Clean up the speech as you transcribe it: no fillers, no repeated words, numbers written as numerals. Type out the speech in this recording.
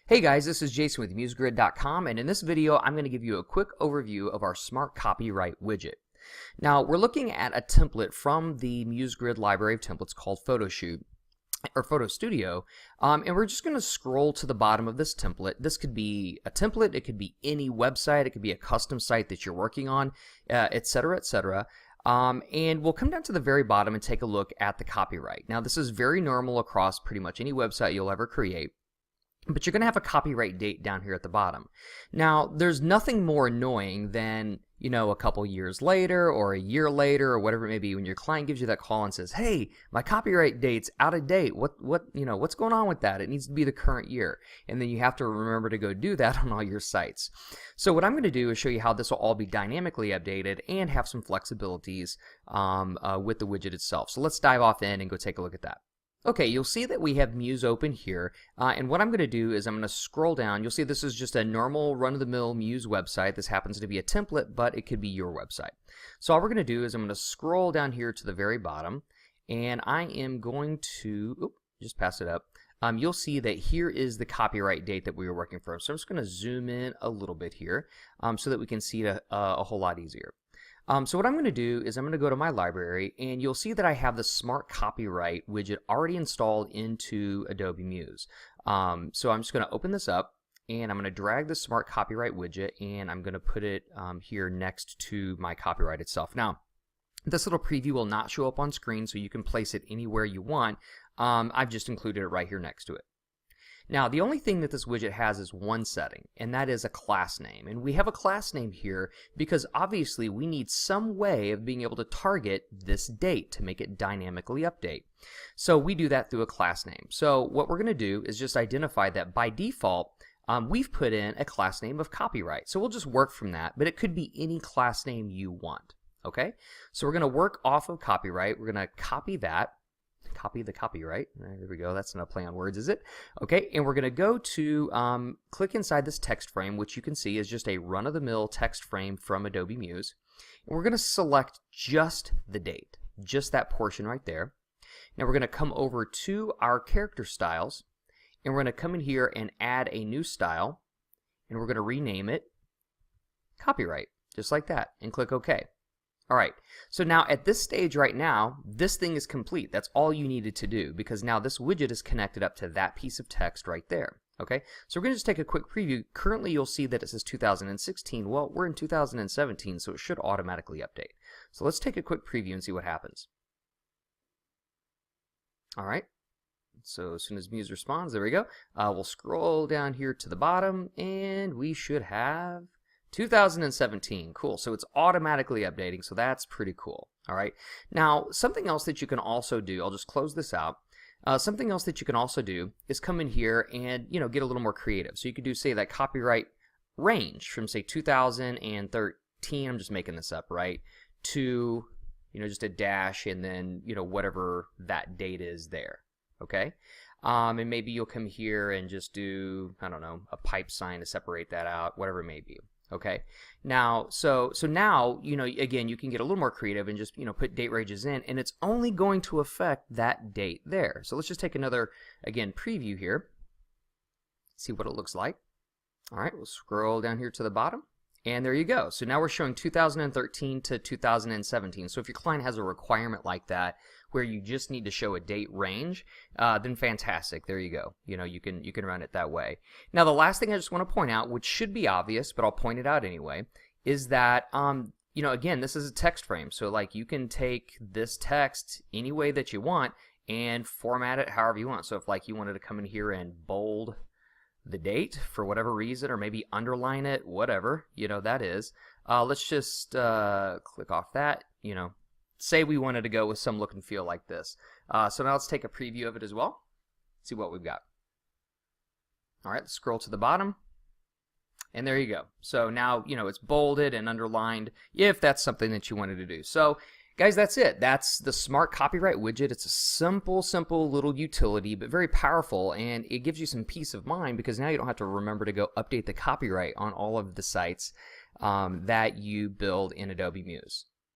Hey guys, this is Jason with MuseGrid.com, and in this video I'm going to give you a quick overview of our Smart Copyright widget. Now we're looking at a template from the MuseGrid library of templates called PhotoShoot or Photo Studio, and we're just going to scroll to the bottom of this template. This could be a template, it could be any website, it could be a custom site that you're working on, etc., etc. And we'll come down to the very bottom and take a look at the copyright. Now this is very normal across pretty much any website you'll ever create. But you're going to have a copyright date down here at the bottom. Now, there's nothing more annoying than, a couple years later or a year later or whatever it may be when your client gives you that call and says, "Hey, my copyright date's out of date. What's going on with that? It needs to be the current year." And then you have to remember to go do that on all your sites. So what I'm going to do is show you how this will all be dynamically updated and have some flexibilities with the widget itself. So let's dive off in and go take a look at that. Okay, you'll see that we have Muse open here, and what I'm going to do is I'm going to scroll down. You'll see this is just a normal run-of-the-mill Muse website. This happens to be a template, but it could be your website. So all we're going to do is I'm going to scroll down here to the very bottom, and I am going to, just pass it up. You'll see that here is the copyright date that we were working from. So I'm just going to zoom in a little bit here so that we can see it a whole lot easier. So what I'm going to do is I'm going to go to my library, and you'll see that I have the Smart Copyright widget already installed into Adobe Muse. So I'm just going to open this up, and I'm going to drag the Smart Copyright widget, and I'm going to put it here next to my copyright itself. Now, this little preview will not show up on screen, so you can place it anywhere you want. I've just included it right here next to it. Now, the only thing that this widget has is one setting, and that is a class name. And we have a class name here because obviously we need some way of being able to target this date to make it dynamically update. So we do that through a class name. So what we're going to do is just identify that by default, we've put in a class name of copyright. So we'll just work from that, but it could be any class name you want. Okay? So we're going to work off of copyright. We're going to copy that. Copy the copyright. There we go. That's not a play on words, is it? Okay, and we're going to go to click inside this text frame, which you can see is just a run-of-the-mill text frame from Adobe Muse. And we're going to select just the date, just that portion right there. Now we're going to come over to our character styles, and we're going to come in here and add a new style, and we're going to rename it copyright, just like that, and click OK. All right, so now at this stage right now, this thing is complete. That's all you needed to do because now this widget is connected up to that piece of text right there. Okay, so we're going to just take a quick preview. Currently, you'll see that it says 2016. Well, we're in 2017, so it should automatically update. So let's take a quick preview and see what happens. All right, so as soon as Muse responds, there we go. We'll scroll down here to the bottom, and we should have 2017. Cool. So it's automatically updating, so that's pretty cool. All right. Now, something else that you can also do, I'll just close this out. Something else that you can also do is come in here and, get a little more creative. So you could do, say, that copyright range from, say, 2013, I'm just making this up, right, to, just a dash and then, whatever that date is there. Okay. And maybe you'll come here and just do, I don't know, a pipe sign to separate that out, whatever it may be. Okay, now, so now, again, you can get a little more creative and just, put date ranges in, and it's only going to affect that date there. So let's just take another, again, preview here, see what it looks like. All right, we'll scroll down here to the bottom, and there you go. So now we're showing 2013 to 2017. So if your client has a requirement like that, where you just need to show a date range, then fantastic. There you go. You can run it that way. Now, the last thing I just want to point out, which should be obvious, but I'll point it out anyway, is that again, this is a text frame. So like you can take this text any way that you want and format it however you want. So if like you wanted to come in here and bold the date for whatever reason, or maybe underline it, whatever that is. Let's just click off that. Say we wanted to go with some look and feel like this. So now let's take a preview of it as well. See what we've got. All right, let's scroll to the bottom. And there you go. So now, it's bolded and underlined if that's something that you wanted to do. So, guys, that's it. That's the Smart Copyright widget. It's a simple little utility, but very powerful, and it gives you some peace of mind because now you don't have to remember to go update the copyright on all of the sites that you build in Adobe Muse.